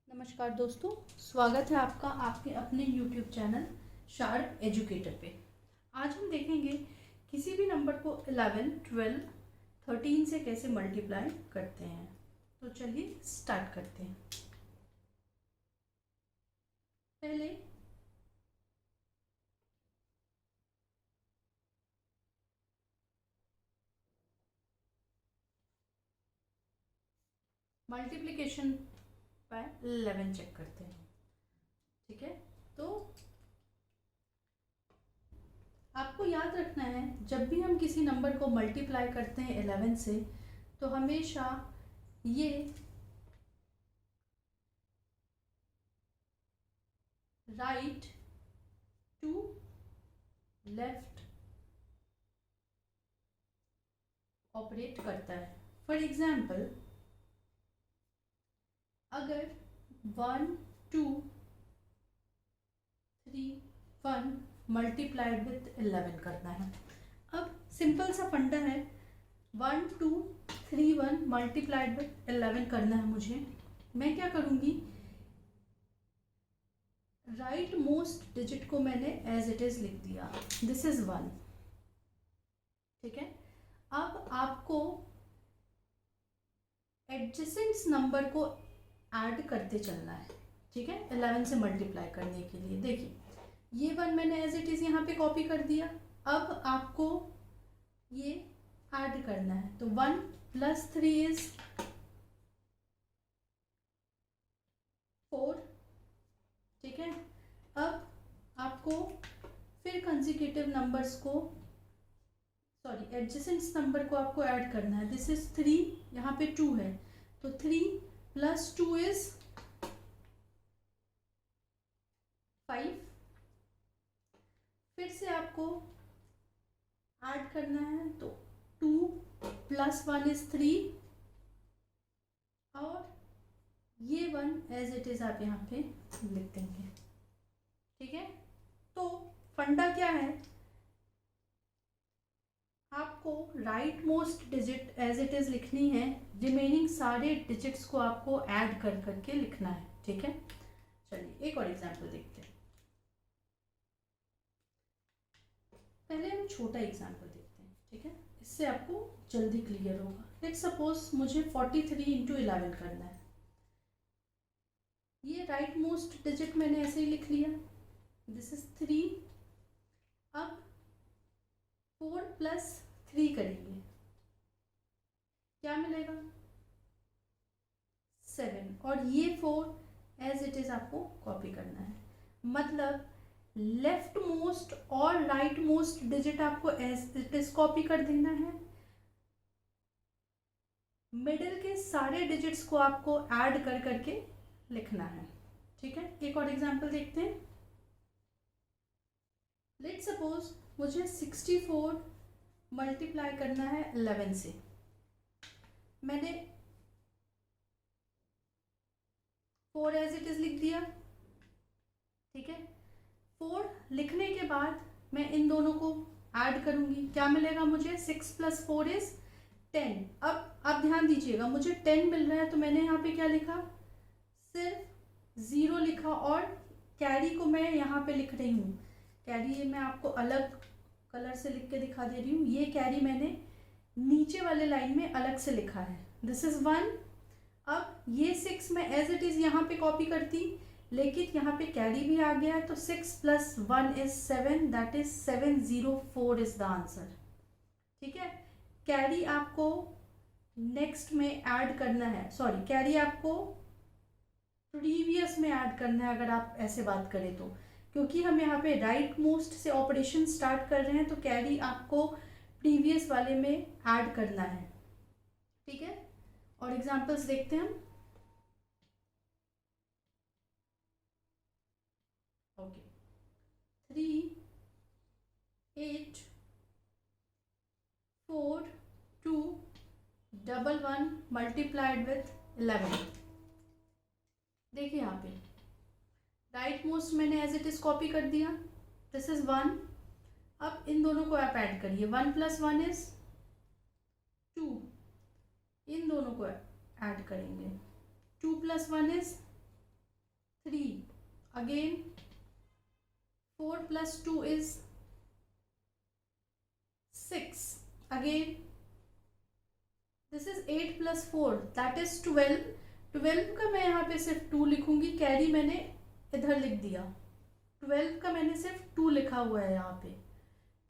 नमस्कार दोस्तों, स्वागत है आपका आपके अपने YouTube चैनल शार्प एजुकेटर पे। आज हम देखेंगे किसी भी नंबर को 11, 12, 13 से कैसे मल्टीप्लाई करते हैं। तो चलिए स्टार्ट करते हैं। पहले मल्टीप्लिकेशन बाय 11 चेक करते हैं। ठीक है, तो आपको याद रखना है, जब भी हम किसी नंबर को मल्टीप्लाई करते हैं 11 से, तो हमेशा ये राइट टू लेफ्ट ऑपरेट करता है। फॉर एग्जाम्पल, अगर 1, 2, 3, 1 मल्टीप्लाइड विथ 11 करना है। अब सिंपल सा फंडा है, 1, 2, 3, 1 मल्टीप्लाइड विथ 11 करना है मुझे। मैं क्या करूँगी, राइट मोस्ट डिजिट को मैंने एज इट इज़ लिख दिया, दिस इज़ 1। ठीक है, अब आपको एडजेसेंट नंबर को ऐड करते चलना है। ठीक है, 11 से मल्टीप्लाई करने के लिए देखिए, ये 1 मैंने एज इट इज़ यहाँ पे कॉपी कर दिया। अब आपको ये ऐड करना है, तो 1 + 3 इज 4। ठीक है, अब आपको फिर कंसेक्यूटिव नंबर्स को, सॉरी एडजेसेंट नंबर को आपको ऐड करना है। दिस इज 3, यहाँ पे 2 है, तो 3 + 2 इज 5। फिर से आपको ऐड करना है, तो 2 + 1 इज 3, और ये 1 एज इट इज़ आप यहाँ पे लिख देंगे। ठीक है, तो फंडा क्या है, आपको rightmost digit as it is लिखनी है, रिमेनिंग सारे डिजिट्स को आपको ऐड कर करके लिखना है। ठीक है, चलिए एक और एग्जांपल देखते हैं। पहले हम छोटा एग्जांपल देखते हैं। ठीक है, इससे आपको जल्दी क्लियर होगा। लेट्स सपोज मुझे 43 × 11 करना है। ये राइट मोस्ट डिजिट मैंने ऐसे ही लिख लिया, दिस इज 3। अब 4 + 3 करेंगे, क्या मिलेगा, 7, और ये 4 एज इट इज आपको कॉपी करना है। मतलब लेफ्ट मोस्ट और राइट मोस्ट डिजिट आपको एज इट इज कॉपी कर देना है, मिडिल के सारे डिजिट्स को आपको ऐड कर करके लिखना है। ठीक है, एक और एग्जांपल देखते हैं। लेट्स सपोज मुझे 64 मल्टीप्लाई करना है 11 से। मैंने 4 एज इट इज लिख दिया। ठीक है, 4 लिखने के बाद मैं इन दोनों को ऐड करूंगी, क्या मिलेगा मुझे, 6 + 4 इज 10। अब आप ध्यान दीजिएगा, मुझे 10 मिल रहा है, तो मैंने यहाँ पे क्या लिखा, सिर्फ 0 लिखा, और कैरी को मैं यहाँ पे लिख रही हूँ। कैरी ये मैं आपको अलग कलर से लिख के दिखा दे रही हूँ। ये कैरी मैंने नीचे वाले लाइन में अलग से लिखा है, दिस इज 1। अब ये 6 मैं एज इट इज यहाँ पे कॉपी करती, लेकिन यहाँ पे कैरी भी आ गया है, तो 6 + 1 is 7, that is 704 is the answer. ठीक है, कैरी आपको नेक्स्ट में ऐड करना है, सॉरी कैरी आपको प्रीवियस में ऐड करना है, अगर आप ऐसे बात करें तो, क्योंकि हम यहाँ पे राइट मोस्ट से ऑपरेशन स्टार्ट कर रहे हैं, तो कैरी आपको प्रीवियस वाले में ऐड करना है। ठीक है, और एग्जांपल्स देखते हैं हम। Okay, 3, 8, 4, 2, 1 multiplied with 11। देखिए यहाँ पे राइट मोस्ट मैंने एज इट इज कॉपी कर दिया, दिस इज 1। अब इन दोनों को आप ऐड करिए, 1 + 1 इज 2, इन दोनों को ऐड करेंगे। 2 + 1 is 3, again 4 + 2 is 6, again this is 8 + 4 that is 12। 12 का मैं यहाँ पे सिर्फ 2 लिखूंगी, कैरी मैंने इधर लिख दिया। 12 का मैंने सिर्फ 2 लिखा हुआ है यहाँ पे,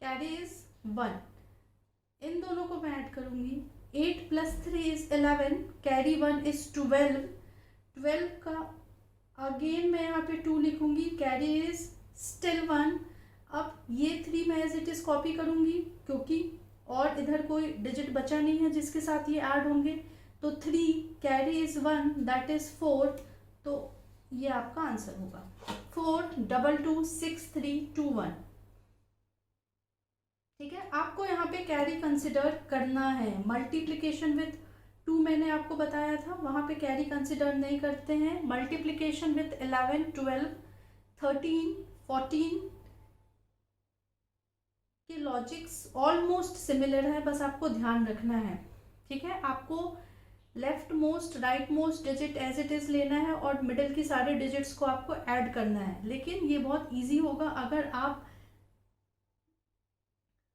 कैरी इज 1। इन दोनों को मैं ऐड करूंगी। 8 + 3 इज 11, कैरी 1 इज 12। 12 का अगेन मैं यहाँ पे 2 लिखूंगी, कैरी इज स्टिल 1। अब ये 3 मैं एज इट इज कॉपी करूंगी क्योंकि और इधर कोई डिजिट बचा नहीं है जिसके साथ ये ऐड होंगे। तो 3 कैरी इज 1 दैट इज 4, तो ये आपका आंसर होगा 4 2 2 6 3 2 1। ठीक है, आपको यहाँ पे कैरी कंसिडर करना है। मल्टीप्लिकेशन विथ 2 मैंने आपको बताया था, वहाँ पे कैरी कंसिडर नहीं करते हैं। मल्टीप्लिकेशन विथ 11 12 13 14 के लॉजिक्स ऑलमोस्ट सिमिलर है, बस आपको ध्यान रखना है। ठीक है, आपको leftmost rightmost digit as it is लेना है और मिडिल की सारे डिजिट्स को आपको ऐड करना है। लेकिन ये बहुत इजी होगा अगर आप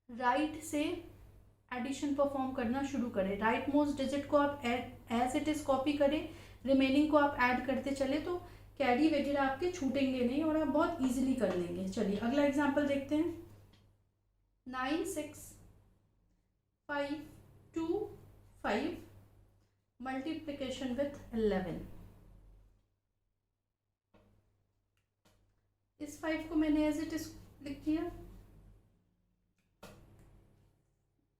राइट से एडिशन परफॉर्म करना शुरू करें। राइट मोस्ट डिजिट को आप एज इट इज कॉपी करें, रिमेनिंग को आप ऐड करते चले तो कैरी वगैरह आपके छूटेंगे नहीं और आप बहुत इजीली कर लेंगे। चलिए अगला एग्जांपल देखते हैं। 9 6 5 2 5 मल्टीप्लिकेशन विथ 11। इस 5 को मैंने एज इट इज लिख दिया।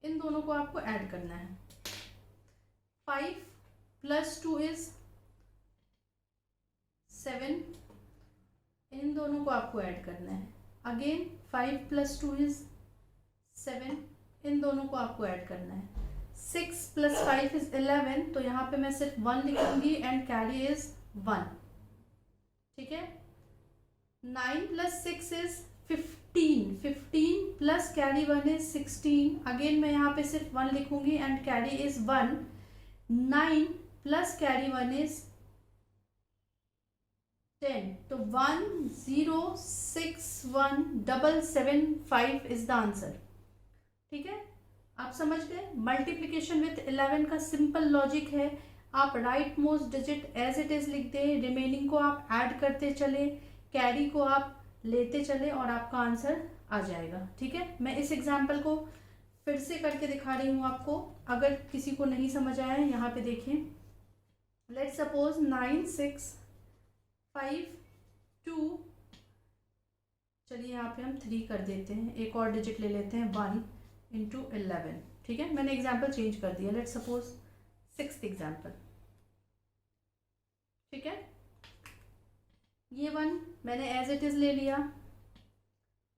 इन दोनों को आपको ऐड करना है। 5 + 2 इज 7, इन दोनों को आपको ऐड करना है। अगेन 5 + 2 इज 7, इन दोनों को आपको ऐड करना है। 6 + 5 इज 11, तो यहाँ पे मैं सिर्फ 1 लिखूंगी एंड कैरी इज 1। ठीक है, 9 + 6 is 15, 15 plus carry 1 is 16। Again मैं यहाँ पे सिर्फ 1 लिखूंगी and carry is 1। 9 plus carry 1 is 10, तो 1 0 6 1 7 7 5 इज द आंसर। ठीक है, आप समझ गए। मल्टीप्लिकेशन विथ 11 का सिंपल लॉजिक है, आप rightmost digit as it is लिख दें, रिमेनिंग को आप ऐड करते चले, कैरी को आप लेते चले और आपका आंसर आ जाएगा। ठीक है, मैं इस एग्जाम्पल को फिर से करके दिखा रही हूँ आपको, अगर किसी को नहीं समझ आया है। यहाँ पे देखें, लेट्स सपोज 9 6 5 2, चलिए यहाँ पे हम 3 कर देते हैं, एक और डिजिट ले लेते हैं 1 × 11। ठीक है, मैंने एग्जाम्पल चेंज कर दिया। Let's suppose 6th example. ठीक है, ये 1 मैंने एज इट इज ले लिया,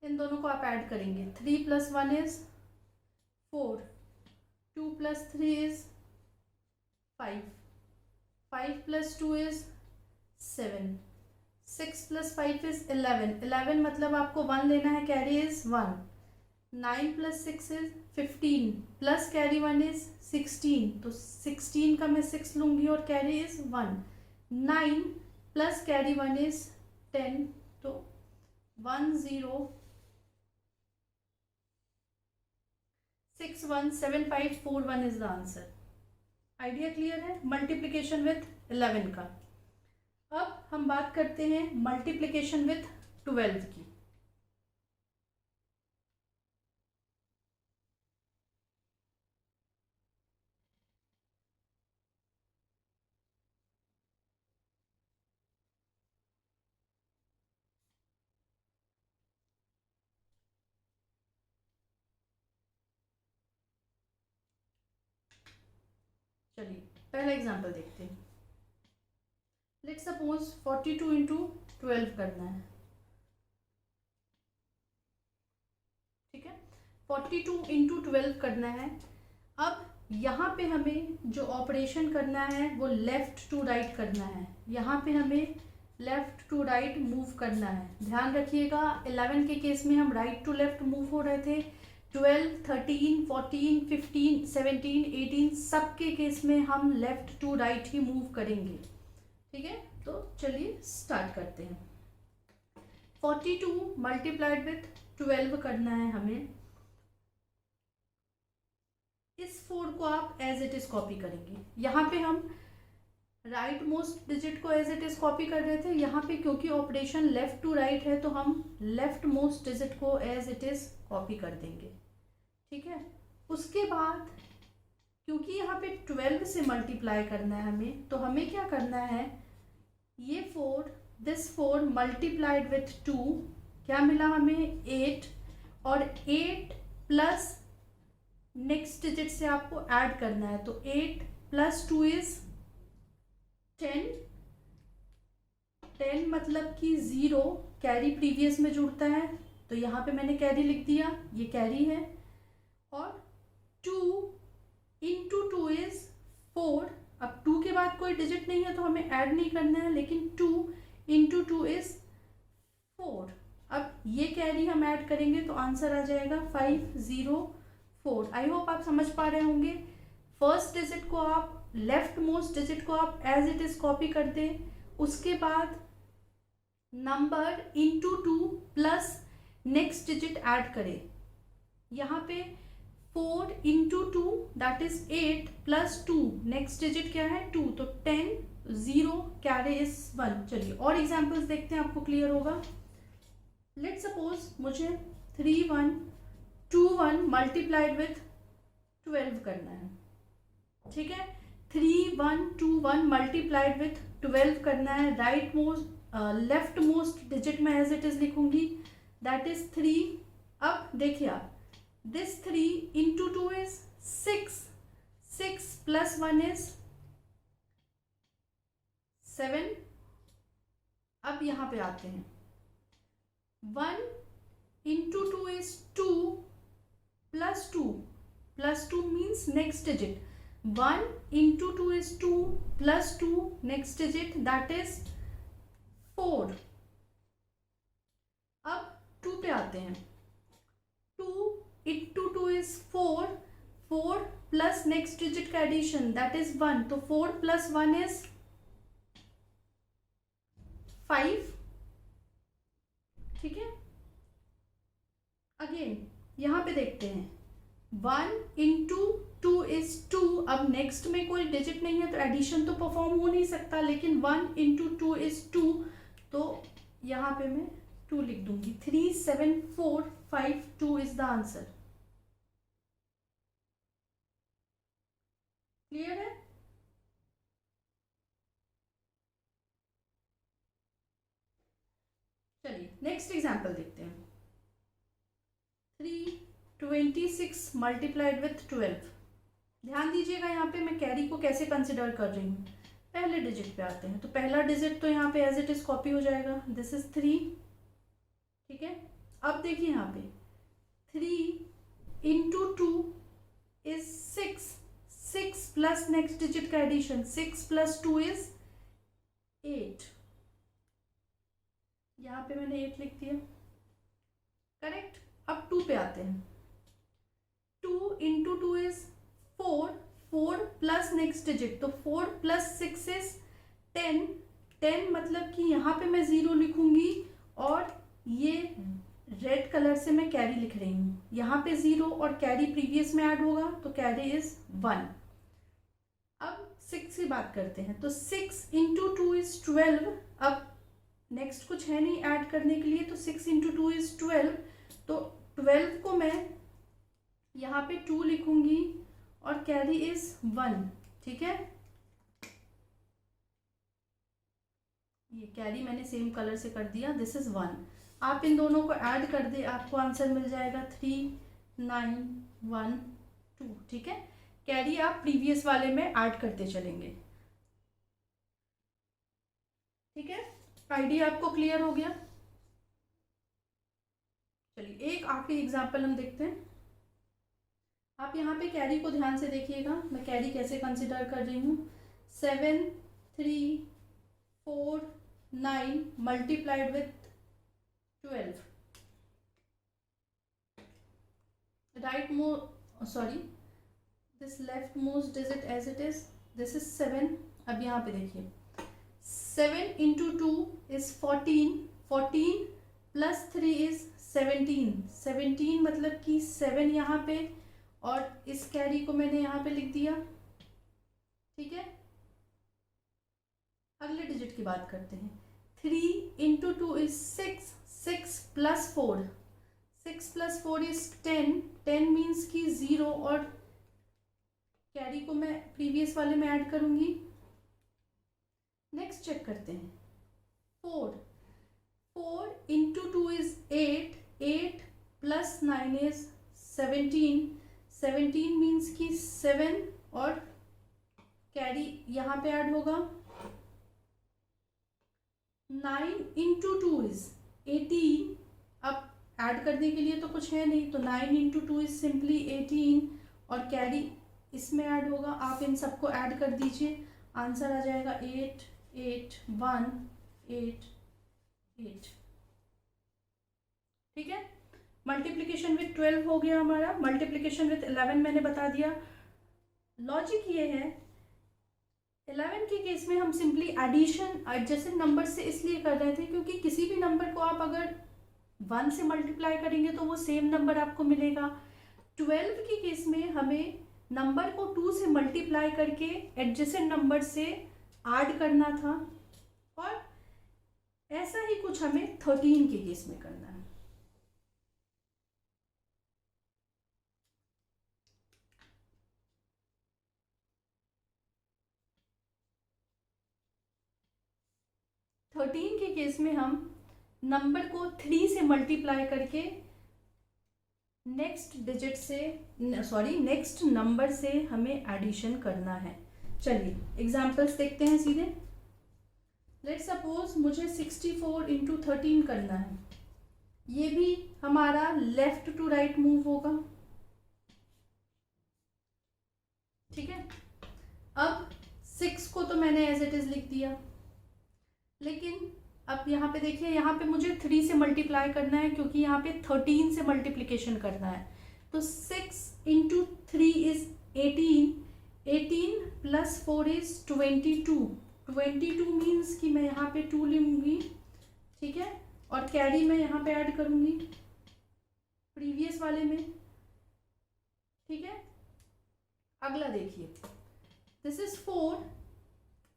इन दोनों को आप ऐड करेंगे। 3 + 1 इज 4, 2 + 3 इज 5, 5 + 2 इज 7, 6 + 5 इज 11। 11 मतलब आपको 1 लेना है, carry is 1। 9 + 6 is 15 plus carry 1 is 16, तो 16 का मैं 6 लूंगी और carry is 1। 9 plus carry 1 is 10, तो 1 0 6 1 7 5 4 1 is the answer. Idea clear है मल्टीप्लिकेशन विथ 11 का। अब हम बात करते हैं मल्टीप्लिकेशन विथ 12 की। चलिए पहला एग्जांपल देखते हैं। लेट्स सपोज 42 × 12 करना है। ठीक है, 42 × 12 करना है। अब यहाँ पे हमें जो ऑपरेशन करना है वो लेफ्ट टू राइट करना है। यहाँ पे हमें लेफ्ट टू राइट मूव करना है। ध्यान रखिएगा, 11 के केस में हम राइट टू लेफ्ट मूव हो रहे थे, 12, 13, 14, 15, 17, 18 सबके केस में हम लेफ्ट टू राइट ही मूव करेंगे। ठीक है, तो चलिए स्टार्ट करते हैं। 42 मल्टीप्लाइड विथ 12 करना है हमें। इस 4 को आप एज इट इज कॉपी करेंगे। यहाँ पे हम राइट मोस्ट डिजिट को एज इट इज कॉपी कर रहे थे, यहाँ पे क्योंकि ऑपरेशन लेफ्ट टू राइट है तो हम लेफ्ट मोस्ट डिजिट को एज इट इज कॉपी कर देंगे। ठीक है, उसके बाद क्योंकि यहाँ पे 12 से मल्टीप्लाई करना है हमें, तो हमें क्या करना है, ये 4, दिस 4 मल्टीप्लाइड विथ 2, क्या मिला हमें 8, और 8 प्लस नेक्स्ट डिजिट से आपको ऐड करना है, तो 8 प्लस 2 इज 10। 10 मतलब कि 0, कैरी प्रीवियस में जुड़ता है, तो यहाँ पे मैंने कैरी लिख दिया, ये कैरी है। और 2 इंटू 2 इज 4। अब 2 के बाद कोई डिजिट नहीं है तो हमें ऐड नहीं करना है, लेकिन 2 इंटू 2 इज 4। अब ये कैरी हम ऐड करेंगे तो आंसर आ जाएगा 504। आई होप आप समझ पा रहे होंगे। फर्स्ट डिजिट को आप, लेफ्ट मोस्ट डिजिट को आप एज इट इज कॉपी कर दें, उसके बाद number into 2 plus next digit add करें। यहाँ पे 4 into 2 that is 8 plus 2 next digit क्या है 2, तो 10, 0, कैरी इज 1। चलिए और एग्जांपल्स देखते हैं, आपको क्लियर होगा। लेट सपोज मुझे 3121 मल्टीप्लाइड विथ 12 करना है। ठीक है, 3121 मल्टीप्लाइड विथ 12 करना है। Right most left most digit में एज इट इज लिखूंगी, दैट इज 3। अब देखिए आप, this 3 into 2 is 6, 6 plus 1 is 7। अब यहाँ पे आते हैं, 1 into 2 is 2 plus 2, plus 2 means next digit, 1 into 2 is 2 plus 2 next digit that is 4। अब 2 पे आते हैं, 2 into 2 is 4, 4 plus next digit का एडिशन that is 1, तो 4 plus 1 is 5। ठीक है, अगेन यहाँ पे देखते हैं, 1 into 2 is 2। अब नेक्स्ट में कोई डिजिट नहीं है तो एडिशन तो परफॉर्म हो नहीं सकता, लेकिन 1 into 2 is 2, तो यहाँ पे मैं 2 लिख दूंगी। 37452 इज द आंसर। क्लियर है? चलिए नेक्स्ट एग्जांपल देखते हैं। 326 मल्टीप्लाइड विथ 12। ध्यान दीजिएगा यहाँ पे मैं कैरी को कैसे कंसिडर कर रही हूँ। पहले डिजिट पे आते हैं, तो पहला डिजिट तो यहाँ पे एज इट इज कॉपी हो जाएगा, दिस इज 3। ठीक है, अब देखिए यहाँ पे 3 into 2 is 6, 6 plus next digit का एडिशन, 6 प्लस 2 इज 8। यहाँ पे मैंने 8 लिख दिया, करेक्ट। अब 2 पे आते हैं, 2 into 2 is 4, 4 plus next digit, तो 4 प्लस 6 इज 10, 10 मतलब कि यहाँ पे मैं 0 लिखूंगी और ये रेड कलर से मैं कैरी लिख रही हूँ। यहाँ पे 0 और कैरी प्रीवियस में ऐड होगा तो कैरी इज 1। अब 6 की बात करते हैं, तो 6 इंटू 2 इज 12। अब नेक्स्ट कुछ है नहीं ऐड करने के लिए, तो 6 इंटू 2 इज 12, तो 12 को मैं यहाँ पे 2 लिखूंगी और कैरी इज 1। ठीक है, ये कैरी मैंने सेम कलर से कर दिया, दिस इज 1। आप इन दोनों को ऐड कर दे, आपको आंसर मिल जाएगा 3912। ठीक है, कैरी आप प्रीवियस वाले में ऐड करते चलेंगे। ठीक है, आइडिया आपको क्लियर हो गया। चलिए एक आखिरी एग्जांपल हम देखते हैं। आप यहाँ पे कैरी को ध्यान से देखिएगा, मैं कैरी कैसे कंसिडर कर रही हूँ। 7 3 4 9 multiplied with 12। right more, sorry, this left most digit as it is, this is 7. अब यहाँ पे देखिए 7 into 2 is 14, 14 plus 3 is 17, 17 मतलब कि 7 यहाँ पे, और इस कैरी को मैंने यहाँ पे लिख दिया। ठीक है, अगले डिजिट की बात करते हैं। 3 into 2 is 6, 6 plus 4, 6 plus 4 is 10, 10 means कि 0, और कैरी को मैं प्रीवियस वाले में ऐड करूंगी। नेक्स्ट चेक करते हैं। 4, 4 into 2 is 8, 8 plus 9 is 17, 17 means कि 7, और कैरी यहाँ पे ऐड होगा। 9 into 2 is 18, अब ऐड करने के लिए तो कुछ है नहीं, तो 9 into 2 is simply 18, और कैरी इसमें ऐड होगा। आप इन सबको ऐड कर दीजिए, आंसर आ जाएगा 8, 8, 1, 8, 8। ठीक है, मल्टीप्लिकेशन विथ 12 हो गया हमारा। मल्टीप्लिकेशन विथ 11 मैंने बता दिया। लॉजिक ये है, 11 के केस में हम सिंपली एडिशन एडजेसेंट नंबर से इसलिए कर रहे थे क्योंकि किसी भी नंबर को आप अगर 1 से मल्टीप्लाई करेंगे तो वो सेम नंबर आपको मिलेगा। 12 के केस में हमें नंबर को 2 से मल्टीप्लाई करके एडजेसेंट नंबर से ऐड करना था, और ऐसा ही कुछ हमें 13 के केस में करना है। थर्टीन के केस में हम नंबर को 3 से मल्टीप्लाई करके नेक्स्ट डिजिट से, सॉरी नेक्स्ट नंबर से हमें एडिशन करना है। चलिए एग्जाम्पल्स देखते हैं सीधे। लेट्स सपोज मुझे 64 इंटू 13 करना है। ये भी हमारा लेफ्ट टू राइट मूव होगा। ठीक है, अब 6 को तो मैंने एज इट इज लिख दिया, लेकिन अब यहाँ पे देखिए, यहाँ पे मुझे 3 से मल्टीप्लाई करना है क्योंकि यहाँ पे 13 से मल्टीप्लिकेशन करना है। तो 6 into 3 is 18, 18 plus 4 is 22, 22 means कि मैं यहाँ पे 2 लूँगी। ठीक है, और कैरी मैं यहाँ पे ऐड करूँगी प्रीवियस वाले में। ठीक है, अगला देखिए, दिस इज 4,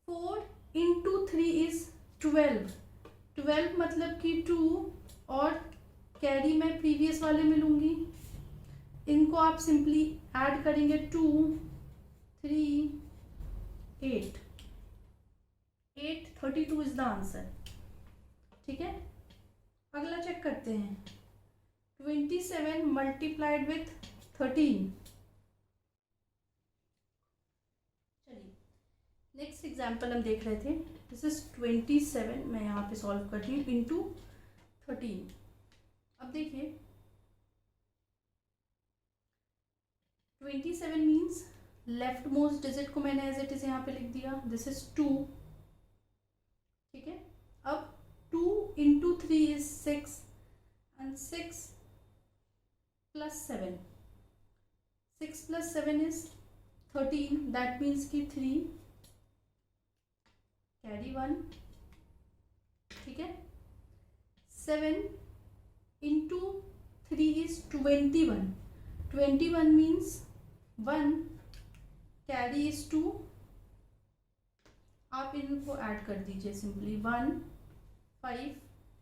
4 इंटू 3 इज 12, 12 मतलब कि 2, और कैरी मैं प्रीवियस वाले में लूँगी। इनको आप सिंपली ऐड करेंगे, 2, 3, 8, 8, 32 इज द आंसर। ठीक है, अगला चेक करते हैं। 27 मल्टीप्लाइड विथ 13। चलिए नेक्स्ट एग्जाम्पल हम देख रहे थे। दिस इज 27, मैं यहाँ पे सॉल्व कर रही हूँ, इंटू 13। अब देखिए 27 मीन्स लेफ्ट मोस्ट डिजिट को मैंने एज इट इज यहाँ पे लिख दिया, दिस इज 2। ठीक है, अब 2 into 3 is 6, and 6 plus 7, 6 plus 7 is 13, that means कि 3, कैरी 1। ठीक है, 7 into 3 is 21, 21 means 1, carry is 2। आप इनको ऐड कर दीजिए simply, 1, 5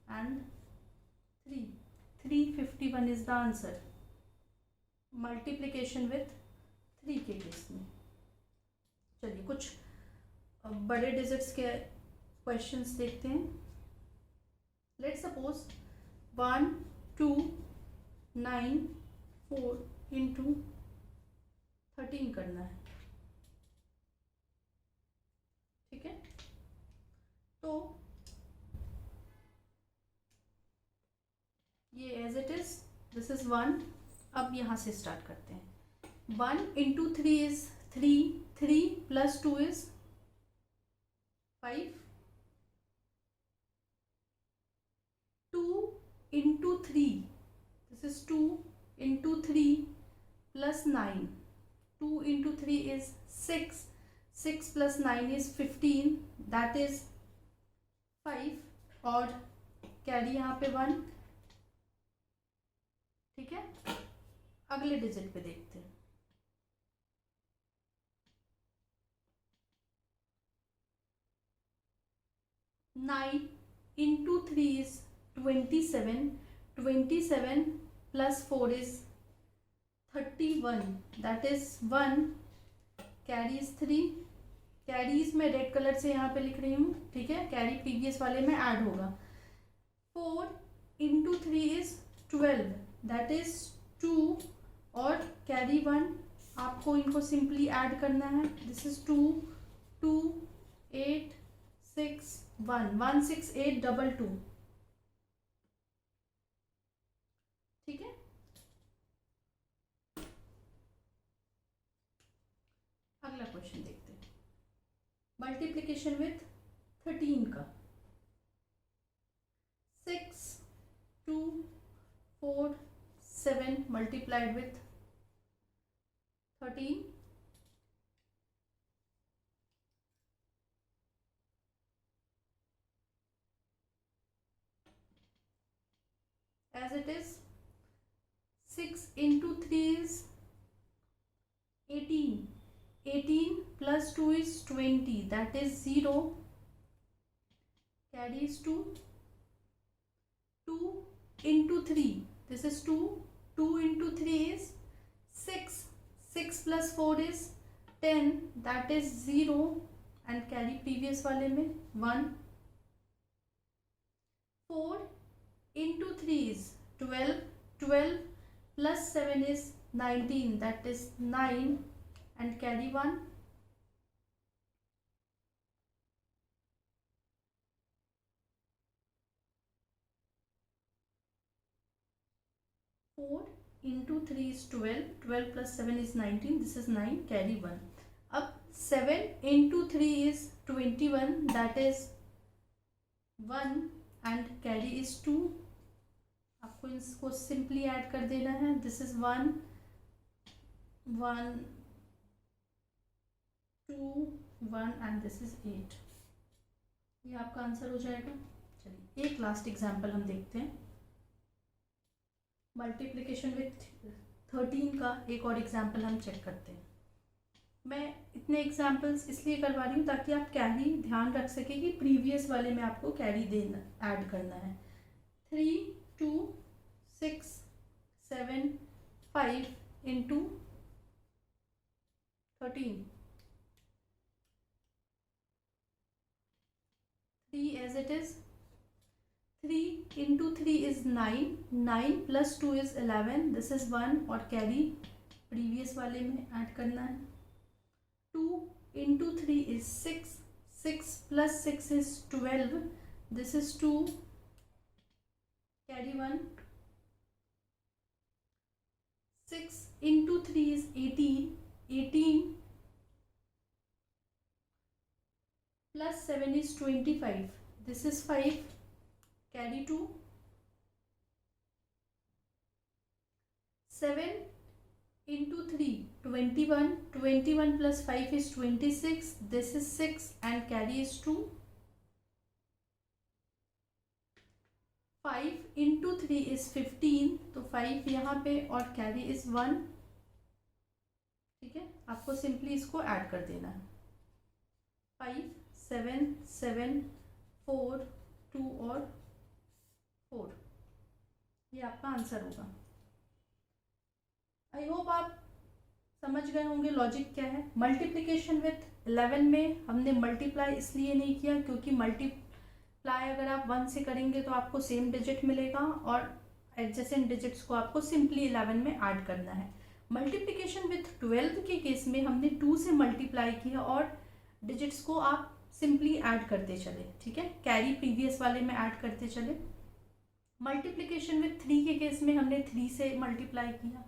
and 3, 351 is the answer. Multiplication with 3 के केस में। चलिए कुछ बड़े डिजिट्स के क्वेश्चंस देखते हैं। लेट्स सपोज 1, 2, 9, 4 इंटू 13 करना है। ठीक है, तो ये as it is, this is 1। अब यहाँ से स्टार्ट करते हैं। 1 into 3 is 3, 3 plus 2 is 5, 2 into 3, this is 2 into 3, plus 9. 2 into 3 is 6. 6 plus 9 is 15, that is 5, और कैरी यहाँ पे 1. ठीक है, अगले डिजिट पे देखते हैं. 9 into 3 is 27. 27 plus 4 is 31, that is 1. Carry is 3. Carries मैं रेड कलर से यहाँ पे लिख रही हूँ. ठीक है, कैरी प्रीवियस वाले में ऐड होगा. 4 into 3 is 12, that is 2, और कैरी 1. आपको इनको सिंपली ऐड करना है. This is 2, 2, 8, 6, 1, 1, 6, 8, 2, 2. ठीक है, अगला क्वेश्चन देखते हैं. मल्टीप्लीकेशन विथ 13 का. 6, 2, 4, 7 multiplied with 13. As it is, 6 into 3 is 18. 18 plus 2 is 20, that is 0. Carry is 2. 2 into 3, this is 2. 2 into 3 is 6. 6 plus 4 is 10, that is 0, and carry previous वाले में 1. 4 into 3 is 12. 12 plus 7 is 19, that is 9, and carry 1. 4 into 3 is 12. 12 plus 7 is 19, this is 9, carry 1. अब 7 into 3 is 21, that is 1, and carry is 2. आपको इसको simply add कर देना है. This is 1, 1, 2, 1, and this is 8. ये आपका आंसर हो जाएगा. चलिए एक लास्ट एग्जाम्पल हम देखते हैं. मल्टीप्लिकेशन विथ 13 का एक और एग्जाम्पल हम चेक करते हैं. मैं इतने एग्जाम्पल्स इसलिए करवा रही हूँ ताकि आप कैरी ध्यान रख सके कि प्रीवियस वाले में आपको कैरी देना ऐड करना है. 3, 2, 6, 7, 5 into 13. 3 as it is. 3 into 3 is 9. 9 plus 2 is 11. This is 1, और कैरी प्रीवियस वाले में ऐड करना है. 2 into 3 is 6. 6 plus 6 is 12. This is 2. Carry 1. 6 into 3 is 18. 18 plus 7 is 25. This is 5. Carry 2. 7 into 3, 21. 21 plus 5 is 26. This is 6, and carry is 2. 5 into 3 is 15. तो 5 यहाँ पे और carry is 1. ठीक है, आपको सिंपली इसको ऐड कर देना है. 5, 7, 7, 4, 2 और 4. ये आपका आंसर होगा. आई होप आप समझ गए होंगे लॉजिक क्या है. मल्टीप्लिकेशन विथ 11 में हमने मल्टीप्लाई इसलिए नहीं किया क्योंकि मल्टीप्लाई अगर आप 1 से करेंगे तो आपको सेम डिजिट मिलेगा, और एडजेसेंट डिजिट्स को आपको सिंपली 11 में ऐड करना है. मल्टीप्लिकेशन विथ 12 के केस में हमने 2 से मल्टीप्लाई किया और डिजिट्स को आप सिंपली ऐड करते चले. ठीक है, कैरी प्रीवियस वाले में ऐड करते चले. मल्टीप्लिकेशन विथ 3 के केस में हमने 3 से मल्टीप्लाई किया.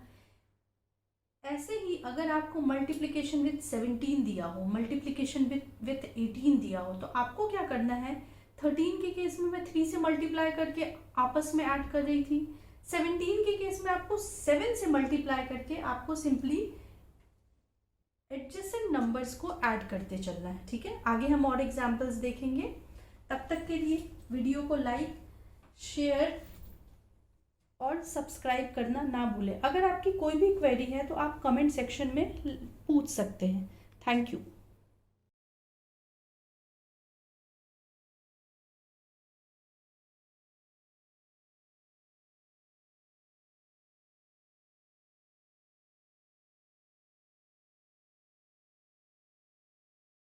ऐसे ही अगर आपको मल्टीप्लिकेशन विथ 17 दिया हो, मल्टीप्लिकेशन विथ 18 दिया हो, तो आपको क्या करना है. 13 के केस में मैं 3 से मल्टीप्लाई करके आपस में ऐड कर रही थी. 17 के केस में आपको 7 से मल्टीप्लाई करके आपको सिंपली एडजेसेंट नंबर्स को ऐड करते चलना है, ठीक है। आगे हम और एग्जांपल्स देखेंगे। तब तक के लिए वीडियो को लाइक, शेयर और सब्सक्राइब करना ना भूलें। अगर आपकी कोई भी क्वेरी है तो आप कमेंट सेक्शन में पूछ सकते हैं। Thank you.